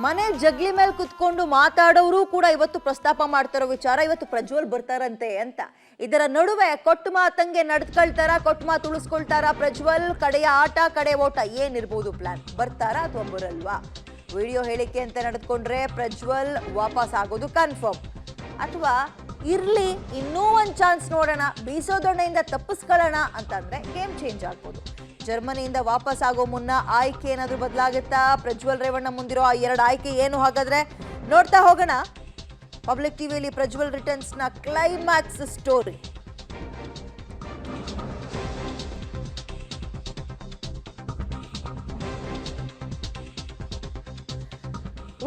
ಮನೆ ಜಗ್ಲಿ ಮೇಲೆ ಕುತ್ಕೊಂಡು ಮಾತಾಡೋರು ಕೂಡ ಇವತ್ತು ಪ್ರಸ್ತಾಪ ಮಾಡ್ತಾರೋ ವಿಚಾರ ಇವತ್ತು ಪ್ರಜ್ವಲ್ ಬರ್ತಾರಂತೆ ಅಂತ. ಇದರ ನಡುವೆ ಕೊಟ್ಟು ಮಾತಂಗೆ ನಡೆದುಕೊಳ್ತಾರ, ಕೊಟ್ಟು ಮಾತು ಉಳಿಸ್ಕೊಳ್ತಾರ ಪ್ರಜ್ವಲ್. ಕಡೆಯ ಆಟ ಕಡೆ ಓಟ ಏನಿರ್ಬೋದು ಪ್ಲಾನ್? ಬರ್ತಾರಾ ಅಥವಾ ಬರಲ್ವಾ? ವಿಡಿಯೋ ಹೇಳಿಕೆ ಅಂತ ನಡೆದುಕೊಂಡ್ರೆ ಪ್ರಜ್ವಲ್ ವಾಪಸ್ ಆಗೋದು ಕನ್ಫರ್ಮ್, ಅಥವಾ ಇರ್ಲಿ ಇನ್ನೂ ಒಂದು ಚಾನ್ಸ್ ನೋಡೋಣ, ಬೀಸೋದೊಣ್ಣೆಯಿಂದ ತಪ್ಪಿಸ್ಕೊಳ್ಳೋಣ ಅಂತಂದ್ರೆ ಗೇಮ್ ಚೇಂಜ್ ಆಗ್ಬೋದು. ಜರ್ಮನಿಯಿಂದ ವಾಪಸ್ ಆಗೋ ಮುನ್ನ ಆಯ್ಕೆ ಏನಾದರೂ ಬದಲಾಗುತ್ತಾ? ಪ್ರಜ್ವಲ್ ರೇವಣ್ಣ ಮುಂದಿರೋ ಆ ಎರಡು ಆಯ್ಕೆ ಏನು? ಹಾಗಾದ್ರೆ ನೋಡ್ತಾ ಹೋಗೋಣ. ಪಬ್ಲಿಕ್ ಟಿವಿಯಲ್ಲಿ ಪ್ರಜ್ವಲ್ ರಿಟರ್ನ್ಸ್ ನ ಕ್ಲೈಮ್ಯಾಕ್ಸ್ ಸ್ಟೋರಿ.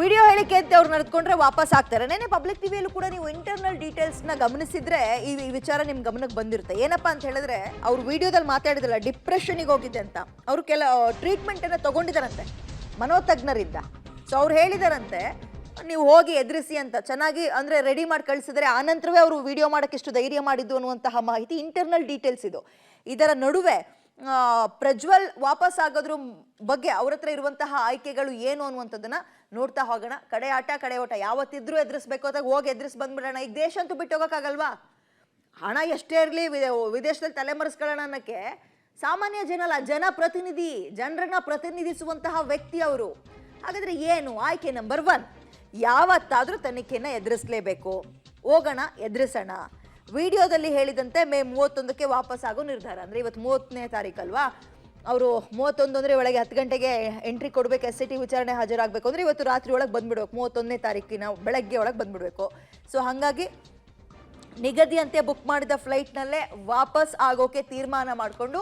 ವಿಡಿಯೋ ಹೇಳಿಕೆ ಅಂತ ಅವ್ರು ನಡೆದುಕೊಂಡ್ರೆ ವಾಪಸ್ ಆಗ್ತಾರೆ. ನೆನೆ ಪಬ್ಲಿಕ್ ಟಿವಿಯಲ್ಲೂ ಕೂಡ ನೀವು ಇಂಟರ್ನಲ್ ಡೀಟೇಲ್ಸ್ ನ ಗಮನಿಸಿದ್ರೆ ಈ ವಿಚಾರ ನಿಮ್ ಗಮನಕ್ಕೆ ಬಂದಿರುತ್ತೆ. ಏನಪ್ಪಾ ಅಂತ ಹೇಳಿದ್ರೆ, ಅವ್ರು ವಿಡಿಯೋದಲ್ಲಿ ಮಾತಾಡಿದಲ್ಲ ಡಿಪ್ರೆಷನ್ಗೆ ಹೋಗಿದ್ದೆ ಅಂತ, ಅವರು ಕೆಲ ಟ್ರೀಟ್ಮೆಂಟ್ ಅನ್ನ ತಗೊಂಡಿದ್ದಾರಂತೆ ಮನೋತಜ್ಞರಿಂದ. ಸೊ ಅವ್ರು ಹೇಳಿದಾರಂತೆ ನೀವು ಹೋಗಿ ಎದುರಿಸಿ ಅಂತ, ಚೆನ್ನಾಗಿ ಅಂದ್ರೆ ರೆಡಿ ಮಾಡಿ ಕಳಿಸಿದ್ರೆ ಆನಂತರವೇ ಅವರು ವಿಡಿಯೋ ಮಾಡಕ್ಕೆ ಎಷ್ಟು ಧೈರ್ಯ ಮಾಡಿದ್ದು ಅನ್ನುವಂತಹ ಮಾಹಿತಿ ಇಂಟರ್ನಲ್ ಡೀಟೇಲ್ಸ್ ಇದು. ಇದರ ನಡುವೆ ಪ್ರಜ್ವಲ್ ವಾಪಸ್ ಆಗೋದ್ರ ಬಗ್ಗೆ ಅವ್ರ ಹತ್ರ ಇರುವಂತಹ ಆಯ್ಕೆಗಳು ಏನು ಅನ್ನುವಂಥದ್ದನ್ನ ನೋಡ್ತಾ ಹೋಗೋಣ. ಕಡೆ ಆಟ ಕಡೆ ಓಟ, ಯಾವತ್ತಿದ್ರೂ ಎದುರಿಸ್ಬೇಕು ಅಂತ ಹೋಗಿ ಎದುರಿಸಿ ಬಂದ್ಬಿಡೋಣ. ಈಗ ದೇಶ ಅಂತೂ ಬಿಟ್ಟು ಹೋಗೋಕ್ಕಾಗಲ್ವಾ? ಹಣ ಎಷ್ಟೇ ಇರಲಿ ವಿದೇಶದಲ್ಲಿ ತಲೆಮರೆಸ್ಕೊಳ್ಳೋಣ ಅನ್ನೋಕ್ಕೆ ಸಾಮಾನ್ಯ ಜನ ಅಲ್ಲ, ಜನಪ್ರತಿನಿಧಿ, ಜನರನ್ನ ಪ್ರತಿನಿಧಿಸುವಂತಹ ವ್ಯಕ್ತಿ ಅವರು. ಹಾಗಾದ್ರೆ ಏನು ಆಯ್ಕೆ ನಂಬರ್ 1? ಯಾವತ್ತಾದ್ರೂ ತನಿಖೆನ ಎದುರಿಸಲೇಬೇಕು, ಹೋಗೋಣ ಎದುರಿಸೋಣ. ವಿಡಿಯೋದಲ್ಲಿ ಹೇಳಿದಂತೆ ಮೇ 31ಕ್ಕೆ ವಾಪಸ್ ಆಗೋ ನಿರ್ಧಾರ. ಅಂದ್ರೆ ಇವತ್ತು 30ನೇ ತಾರೀಕು ಅಲ್ವಾ, ಅವರು 31 ಅಂದ್ರೆ ಒಳಗೆ 10 ಗಂಟೆಗೆ ಎಂಟ್ರಿ ಕೊಡ್ಬೇಕು, SIT ವಿಚಾರಣೆ ಹಾಜರಾಗಬೇಕು ಅಂದ್ರೆ ಇವತ್ತು ರಾತ್ರಿ ಒಳಗೆ ಬಂದ್ಬಿಡ್ಬೇಕು, 31ನೇ ತಾರೀಕಿನ ಬೆಳಗ್ಗೆ ಒಳಗೆ ಬಂದ್ಬಿಡ್ಬೇಕು. ಸೊ ಹಾಗಾಗಿ ನಿಗದಿಯಂತೆ ಬುಕ್ ಮಾಡಿದ ಫ್ಲೈಟ್ನಲ್ಲೇ ವಾಪಸ್ ಆಗೋಕೆ ತೀರ್ಮಾನ ಮಾಡಿಕೊಂಡು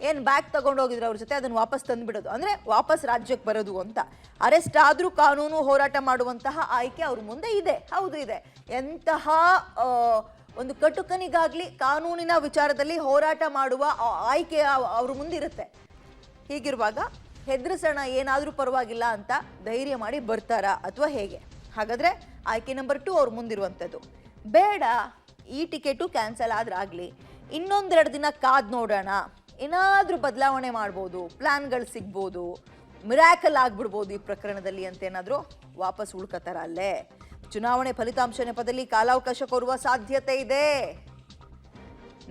ಏನು ಬ್ಯಾಗ್ ತಗೊಂಡು ಹೋಗಿದ್ರು ಅವ್ರ ಜೊತೆ, ಅದನ್ನು ವಾಪಸ್ ತಂದುಬಿಡೋದು, ಅಂದರೆ ವಾಪಸ್ ರಾಜ್ಯಕ್ಕೆ ಬರೋದು ಅಂತ. ಅರೆಸ್ಟ್ ಆದರೂ ಕಾನೂನು ಹೋರಾಟ ಮಾಡುವಂತಹ ಆಯ್ಕೆ ಅವ್ರ ಮುಂದೆ ಇದೆ. ಹೌದು ಇದೆ. ಎಂತಹ ಒಂದು ಕಟುಕನಿಗಾಗಲಿ ಕಾನೂನಿನ ವಿಚಾರದಲ್ಲಿ ಹೋರಾಟ ಮಾಡುವ ಆಯ್ಕೆ ಅವ್ರ ಮುಂದಿರುತ್ತೆ. ಹೀಗಿರುವಾಗ ಹೆದರಿಸೋಣ, ಏನಾದರೂ ಪರವಾಗಿಲ್ಲ ಅಂತ ಧೈರ್ಯ ಮಾಡಿ ಬರ್ತಾರಾ ಅಥವಾ ಹೇಗೆ? ಹಾಗಾದರೆ ಆಯ್ಕೆ ನಂಬರ್ 2 ಅವ್ರ ಮುಂದಿರುವಂಥದ್ದು. ಬೇಡ, ಈ ಟಿಕೆಟು ಕ್ಯಾನ್ಸಲ್ ಆದ್ರಾಗಲಿ, ಇನ್ನೊಂದೆರಡು ದಿನ ಕಾದು ನೋಡೋಣ, ಏನಾದರೂ ಬದಲಾವಣೆ ಮಾಡ್ಬೋದು, ಪ್ಲ್ಯಾನ್ಗಳು ಸಿಗ್ಬೋದು, ಮಿರಾಕಲ್ ಆಗ್ಬಿಡ್ಬೋದು ಈ ಪ್ರಕರಣದಲ್ಲಿ ಅಂತ ಏನಾದರೂ ವಾಪಸ್ ಉಳ್ಕೋತಾರ ಅಲ್ಲೇ. ಚುನಾವಣೆ ಫಲಿತಾಂಶ ನೆಪದಲ್ಲಿ ಕಾಲಾವಕಾಶ ಕೋರುವ ಸಾಧ್ಯತೆ ಇದೆ.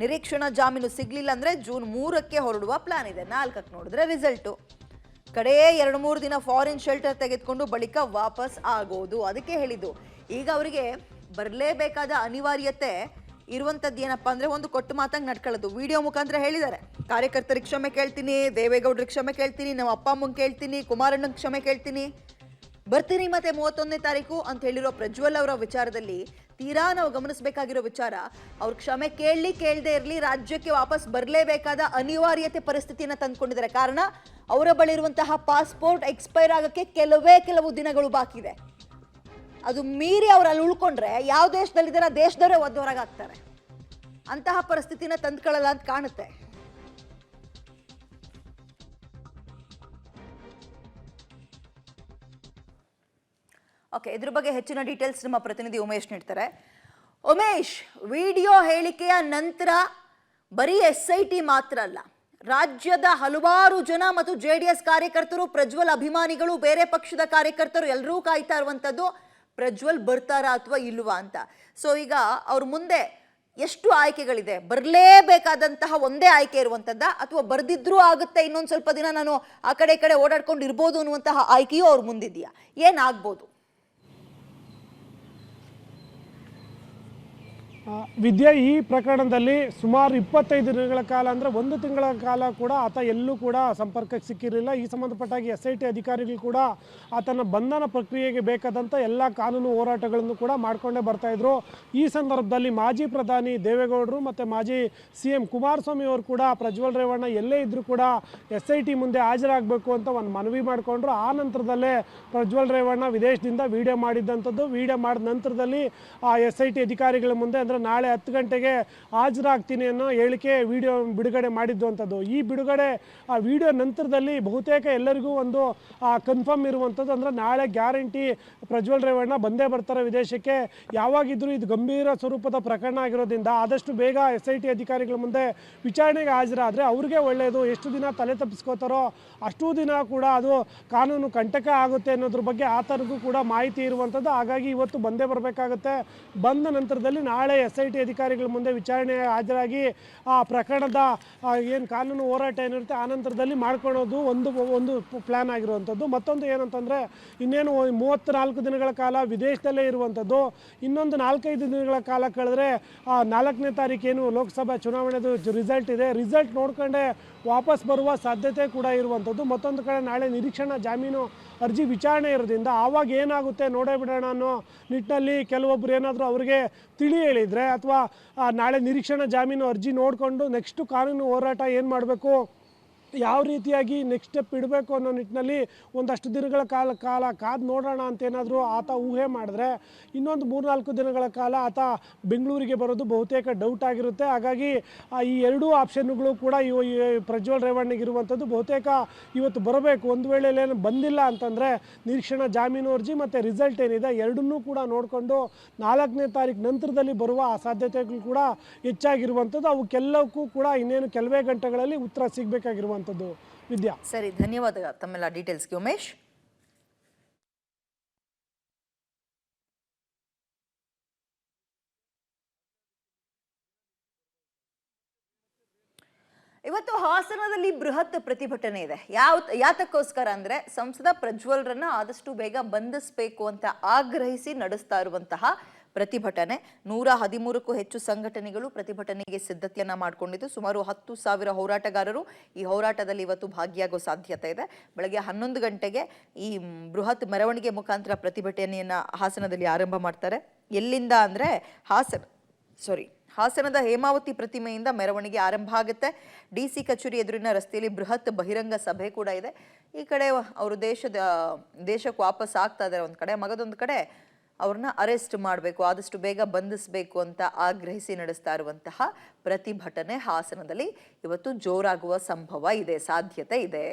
ನಿರೀಕ್ಷಣಾ ಜಾಮೀನು ಸಿಗ್ಲಿಲ್ಲ ಅಂದ್ರೆ ಜೂನ್ 3ಕ್ಕೆ ಹೊರಡುವ ಪ್ಲಾನ್ ಇದೆ. 4ಕ್ಕೆ ನೋಡಿದ್ರೆ ರಿಸಲ್ಟು. ಕಡೆ 2-3 ದಿನ ಫಾರಿನ್ ಶೆಲ್ಟರ್ ತೆಗೆದುಕೊಂಡು ಬಳಿಕ ವಾಪಸ್ ಆಗೋದು. ಅದಕ್ಕೆ ಹೇಳಿದ್ದು, ಈಗ ಅವರಿಗೆ ಬರಲೇಬೇಕಾದ ಅನಿವಾರ್ಯತೆ ಇರುವಂಥದ್ದು ಏನಪ್ಪಾ ಅಂದ್ರೆ, ಒಂದು ಕೊಟ್ಟು ಮಾತಂಗೆ ನಡ್ಕೊಳ್ಳೋದು. ವಿಡಿಯೋ ಮುಖಾಂತರ ಹೇಳಿದ್ದಾರೆ, ಕಾರ್ಯಕರ್ತರಿಗೆ ಕ್ಷಮೆ ಕೇಳ್ತೀನಿ, ದೇವೇಗೌಡರಿಗೆ ಕ್ಷಮೆ ಕೇಳ್ತೀನಿ, ನಮ್ಮ ಅಪ್ಪ ಅಮ್ಮಂಗೆ ಕೇಳ್ತೀನಿ, ಕುಮಾರಣ್ಣಂಗೆ ಕ್ಷಮೆ ಕೇಳ್ತೀನಿ, ಬರ್ತೀನಿ ಮತ್ತೆ 31ನೇ ತಾರೀಕು ಅಂತ ಹೇಳಿರೋ ಪ್ರಜ್ವಲ್ ಅವರ ವಿಚಾರದಲ್ಲಿ ತೀರಾ ನಾವು ಗಮನಿಸಬೇಕಾಗಿರೋ ವಿಚಾರ, ಅವ್ರ ಕ್ಷಮೆ ಕೇಳದೇ ಇರಲಿ, ರಾಜ್ಯಕ್ಕೆ ವಾಪಸ್ ಬರಲೇಬೇಕಾದ ಅನಿವಾರ್ಯತೆ ಪರಿಸ್ಥಿತಿಯನ್ನು ತಂದುಕೊಂಡಿದ್ದಾರೆ. ಕಾರಣ ಅವರ ಬಳಿ ಇರುವಂತಹ ಪಾಸ್ಪೋರ್ಟ್ ಎಕ್ಸ್ಪೈರ್ ಆಗೋಕ್ಕೆ ಕೆಲವು ದಿನಗಳು ಬಾಕಿ ಇದೆ. ಅದು ಮೀರಿ ಅವ್ರು ಅಲ್ಲಿ ಉಳ್ಕೊಂಡ್ರೆ ಯಾವ ದೇಶದಲ್ಲಿದ್ದಾರೆ ಆ ದೇಶದವರೇ ಒದ್ದವರಾಗ್ತಾರೆ. ಅಂತಹ ಪರಿಸ್ಥಿತಿನ ತಂದ್ಕೊಳ್ಳಲ್ಲ ಅಂತ ಕಾಣುತ್ತೆ. ಓಕೆ, ಇದ್ರ ಬಗ್ಗೆ ಹೆಚ್ಚಿನ ಡೀಟೇಲ್ಸ್ ನಮ್ಮ ಪ್ರತಿನಿಧಿ ಉಮೇಶ್ ನೀಡ್ತಾರೆ. ಉಮೇಶ್, ವಿಡಿಯೋ ಹೇಳಿಕೆಯ ನಂತರ ಬರೀ SIT ಮಾತ್ರ ಅಲ್ಲ, ರಾಜ್ಯದ ಹಲವಾರು ಜನ ಮತ್ತು JDS ಕಾರ್ಯಕರ್ತರು, ಪ್ರಜ್ವಲ್ ಅಭಿಮಾನಿಗಳು, ಬೇರೆ ಪಕ್ಷದ ಕಾರ್ಯಕರ್ತರು ಎಲ್ಲರೂ ಕಾಯ್ತಾ ಇರುವಂಥದ್ದು ಪ್ರಜ್ವಲ್ ಬರ್ತಾರಾ ಅಥವಾ ಇಲ್ವಾ ಅಂತ. ಸೊ ಈಗ ಅವ್ರ ಮುಂದೆ ಎಷ್ಟು ಆಯ್ಕೆಗಳಿದೆ? ಬರಲೇಬೇಕಾದಂತಹ ಒಂದೇ ಆಯ್ಕೆ ಇರುವಂಥದ್ದ, ಅಥವಾ ಬರ್ದಿದ್ರೂ ಆಗುತ್ತೆ, ಇನ್ನೊಂದು ಸ್ವಲ್ಪ ದಿನ ನಾನು ಆ ಕಡೆ ಓಡಾಡ್ಕೊಂಡು ಇರ್ಬೋದು ಅನ್ನುವಂತಹ ಆಯ್ಕೆಯೂ ಅವ್ರ ಮುಂದಿದೆಯಾ? ಏನಾಗ್ಬೋದು? ವಿದ್ಯಾ, ಈ ಪ್ರಕರಣದಲ್ಲಿ ಸುಮಾರು 25 ದಿನಗಳ ಕಾಲ ಅಂದರೆ 1 ತಿಂಗಳ ಕಾಲ ಕೂಡ ಆತ ಎಲ್ಲೂ ಕೂಡ ಸಂಪರ್ಕಕ್ಕೆ ಸಿಕ್ಕಿರಲಿಲ್ಲ. ಈ ಸಂಬಂಧಪಟ್ಟಾಗಿ SIT ಅಧಿಕಾರಿಗಳು ಕೂಡ ಆತನ ಬಂಧನ ಪ್ರಕ್ರಿಯೆಗೆ ಬೇಕಾದಂಥ ಎಲ್ಲ ಕಾನೂನು ಹೋರಾಟಗಳನ್ನು ಕೂಡ ಮಾಡಿಕೊಂಡೇ ಬರ್ತಾಯಿದ್ರು. ಈ ಸಂದರ್ಭದಲ್ಲಿ ಮಾಜಿ ಪ್ರಧಾನಿ ದೇವೇಗೌಡರು ಮತ್ತು ಮಾಜಿ CM ಕುಮಾರಸ್ವಾಮಿ ಅವರು ಕೂಡ ಪ್ರಜ್ವಲ್ ರೇವಣ್ಣ ಎಲ್ಲೇ ಇದ್ದರೂ ಕೂಡ SIT ಮುಂದೆ ಹಾಜರಾಗಬೇಕು ಅಂತ ಒಂದು ಮನವಿ ಮಾಡಿಕೊಂಡ್ರು. ಆ ನಂತರದಲ್ಲೇ ಪ್ರಜ್ವಲ್ ರೇವಣ್ಣ ವಿದೇಶದಿಂದ ವಿಡಿಯೋ ಮಾಡಿದ್ದಂಥದ್ದು. ವಿಡಿಯೋ ಮಾಡಿದ ನಂತರದಲ್ಲಿ ಆ SIT ಅಧಿಕಾರಿಗಳ ಮುಂದೆ ಅಂದರೆ ಅಂದರೆ ನಾಳೆ 10 ಗಂಟೆಗೆ ಹಾಜರಾಗ್ತೀನಿ ಅನ್ನೋ ಹೇಳಿಕೆ ವಿಡಿಯೋ ಬಿಡುಗಡೆ ಮಾಡಿದ್ದು ಅಂಥದ್ದು. ಈ ಬಿಡುಗಡೆ ಆ ವಿಡಿಯೋ ನಂತರದಲ್ಲಿ ಬಹುತೇಕ ಎಲ್ಲರಿಗೂ ಒಂದು ಕನ್ಫರ್ಮ್ ಇರುವಂಥದ್ದು, ಅಂದರೆ ನಾಳೆ ಗ್ಯಾರಂಟಿ ಪ್ರಜ್ವಲ್ ರೇವಣ್ಣ ಬಂದೇ ಬರ್ತಾರೆ ವಿದೇಶಕ್ಕೆ. ಯಾವಾಗಿದ್ದರೂ ಇದು ಗಂಭೀರ ಸ್ವರೂಪದ ಪ್ರಕರಣ ಆಗಿರೋದ್ರಿಂದ ಆದಷ್ಟು ಬೇಗ SIT ಅಧಿಕಾರಿಗಳ ಮುಂದೆ ವಿಚಾರಣೆಗೆ ಹಾಜರಾದರೆ ಅವ್ರಿಗೆ ಒಳ್ಳೆಯದು. ಎಷ್ಟು ದಿನ ತಲೆ ತಪ್ಪಿಸ್ಕೋತಾರೋ ಅಷ್ಟೂ ದಿನ ಕೂಡ ಅದು ಕಾನೂನು ಕಂಟಕ ಆಗುತ್ತೆ ಅನ್ನೋದ್ರ ಬಗ್ಗೆ ಆತನಿಗೂ ಕೂಡ ಮಾಹಿತಿ ಇರುವಂಥದ್ದು. ಹಾಗಾಗಿ ಇವತ್ತು ಬಂದೇ ಬರಬೇಕಾಗುತ್ತೆ. ಬಂದ ನಂತರದಲ್ಲಿ ನಾಳೆ SIT ಅಧಿಕಾರಿಗಳ ಮುಂದೆ ವಿಚಾರಣೆ ಹಾಜರಾಗಿ ಆ ಪ್ರಕರಣದ ಏನು ಕಾನೂನು ಹೋರಾಟ ಏನಿರುತ್ತೆ ಆ ನಂತರದಲ್ಲಿ ಮಾಡ್ಕೊಳ್ಳೋದು ಒಂದು ಪ್ಲ್ಯಾನ್ ಆಗಿರುವಂಥದ್ದು. ಮತ್ತೊಂದು ಏನಂತಂದರೆ ಇನ್ನೇನು 34 ದಿನಗಳ ಕಾಲ ವಿದೇಶದಲ್ಲೇ ಇರುವಂಥದ್ದು. ಇನ್ನೊಂದು 4-5 ದಿನಗಳ ಕಾಲ ಕಳೆದ್ರೆ 4ನೇ ತಾರೀಕೇನು ಲೋಕಸಭಾ ಚುನಾವಣೆದು ರಿಸಲ್ಟ್ ಇದೆ, ರಿಸಲ್ಟ್ ನೋಡ್ಕೊಂಡೆ ವಾಪಸ್ ಬರುವ ಸಾಧ್ಯತೆ ಕೂಡ ಇರುವಂಥದ್ದು. ಮತ್ತೊಂದು ಕಡೆ ನಾಳೆ ನಿರೀಕ್ಷಣಾ ಜಾಮೀನು ಅರ್ಜಿ ವಿಚಾರಣೆ ಇರೋದ್ರಿಂದ ಆವಾಗ ಏನಾಗುತ್ತೆ ನೋಡೇ ಬಿಡೋಣ ಅನ್ನೋ ನಿಟ್ಟಿನಲ್ಲಿ ಕೆಲವೊಬ್ಬರು ಏನಾದರೂ ಅವರಿಗೆ ತಿಳಿ ಹೇಳಿದರೆ ಅಥವಾ ನಾಳೆ ನಿರೀಕ್ಷಣಾ ಜಾಮೀನು ಅರ್ಜಿ ನೋಡಿಕೊಂಡು ನೆಕ್ಸ್ಟು ಕಾನೂನು ಹೋರಾಟ ಏನು ಮಾಡಬೇಕು, ಯಾವ ರೀತಿಯಾಗಿ ನೆಕ್ಸ್ಟ್ ಸ್ಟೆಪ್ ಇಡಬೇಕು ಅನ್ನೋ ನಿಟ್ಟಿನಲ್ಲಿ ಒಂದಷ್ಟು ದಿನಗಳ ಕಾಲ ಕಾದು ನೋಡೋಣ ಅಂತೇನಾದರೂ ಆತ ಊಹೆ ಮಾಡಿದ್ರೆ ಇನ್ನೊಂದು 3-4 ದಿನಗಳ ಕಾಲ ಆತ ಬೆಂಗಳೂರಿಗೆ ಬರೋದು ಬಹುತೇಕ ಡೌಟ್ ಆಗಿರುತ್ತೆ. ಹಾಗಾಗಿ ಈ ಎರಡೂ ಆಪ್ಷನ್ಗಳು ಕೂಡ ಪ್ರಜ್ವಲ್ ರೇವಣ್ಣಗಿರುವಂಥದ್ದು. ಬಹುತೇಕ ಇವತ್ತು ಬರಬೇಕು. ಒಂದು ವೇಳೆ ಏನು ಬಂದಿಲ್ಲ ಅಂತಂದರೆ ನಿರೀಕ್ಷಣಾ ಜಾಮೀನು ಅರ್ಜಿ ಮತ್ತು ರಿಸಲ್ಟ್ ಏನಿದೆ ಎರಡನ್ನೂ ಕೂಡ ನೋಡಿಕೊಂಡು 4ನೇ ತಾರೀಕು ನಂತರದಲ್ಲಿ ಬರುವ ಸಾಧ್ಯತೆಗಳು ಕೂಡ ಹೆಚ್ಚಾಗಿರುವಂಥದ್ದು. ಅವಕ್ಕೆಲ್ಲಕ್ಕೂ ಕೂಡ ಇನ್ನೇನು ಕೆಲವೇ ಗಂಟೆಗಳಲ್ಲಿ ಉತ್ತರ ಸಿಗಬೇಕಾಗಿರುವಂಥದ್ದು. ವಿದ್ಯಾ, ಸರಿ, ಧನ್ಯವಾದ ತಮ್ಮೆಲ್ಲ ಡೀಟೇಲ್ಸ್ಗೆ ಉಮೇಶ್. ಇವತ್ತು ಹಾಸನದಲ್ಲಿ ಬೃಹತ್ ಪ್ರತಿಭಟನೆ ಇದೆ. ಯಾತಕ್ಕೋಸ್ಕರ ಅಂದ್ರೆ ಸಂಸದ ಪ್ರಜ್ವಲ್ರನ್ನ ಆದಷ್ಟು ಬೇಗ ಬಂಧಿಸಬೇಕು ಅಂತ ಆಗ್ರಹಿಸಿ ನಡೆಸ್ತಾ ಇರುವಂತಹ ಪ್ರತಿಭಟನೆ. 113ಕ್ಕೂ ಹೆಚ್ಚು ಸಂಘಟನೆಗಳು ಪ್ರತಿಭಟನೆಗೆ ಸಿದ್ಧತೆಯನ್ನ ಮಾಡಿಕೊಂಡಿದ್ದು ಸುಮಾರು 10,000 ಹೋರಾಟಗಾರರು ಈ ಹೋರಾಟದಲ್ಲಿ ಇವತ್ತು ಭಾಗಿಯಾಗೋ ಸಾಧ್ಯತೆ ಇದೆ. ಬೆಳಗ್ಗೆ 11 ಗಂಟೆಗೆ ಈ ಬೃಹತ್ ಮೆರವಣಿಗೆ ಮುಖಾಂತರ ಪ್ರತಿಭಟನೆಯನ್ನ ಹಾಸನದಲ್ಲಿ ಆರಂಭ ಮಾಡ್ತಾರೆ. ಎಲ್ಲಿಂದ ಅಂದ್ರೆ ಹಾಸನದ ಹೇಮಾವತಿ ಪ್ರತಿಮೆಯಿಂದ ಮೆರವಣಿಗೆ ಆರಂಭ ಆಗುತ್ತೆ. DC ಕಚೇರಿ ಎದುರಿನ ರಸ್ತೆಯಲ್ಲಿ ಬೃಹತ್ ಬಹಿರಂಗ ಸಭೆ ಕೂಡ ಇದೆ. ಈ ಕಡೆ ಅವರು ದೇಶಕ್ಕೆ ವಾಪಸ್ ಆಗ್ತಾ ಇದ್ದಾರೆ ಒಂದು ಕಡೆ, ಮಗದೊಂದು ಕಡೆ ಅವ್ರನ್ನ ಅರೆಸ್ಟ್ ಮಾಡಬೇಕು, ಆದಷ್ಟು ಬೇಗ ಬಂಧಿಸಬೇಕು ಅಂತ ಆಗ್ರಹಿಸಿ ನಡೆಸ್ತಾ ಇರುವಂತಹ ಪ್ರತಿಭಟನೆ ಹಾಸನದಲ್ಲಿ ಇವತ್ತು ಜೋರಾಗುವ ಸಂಭವ ಇದೆ, ಸಾಧ್ಯತೆ ಇದೆ.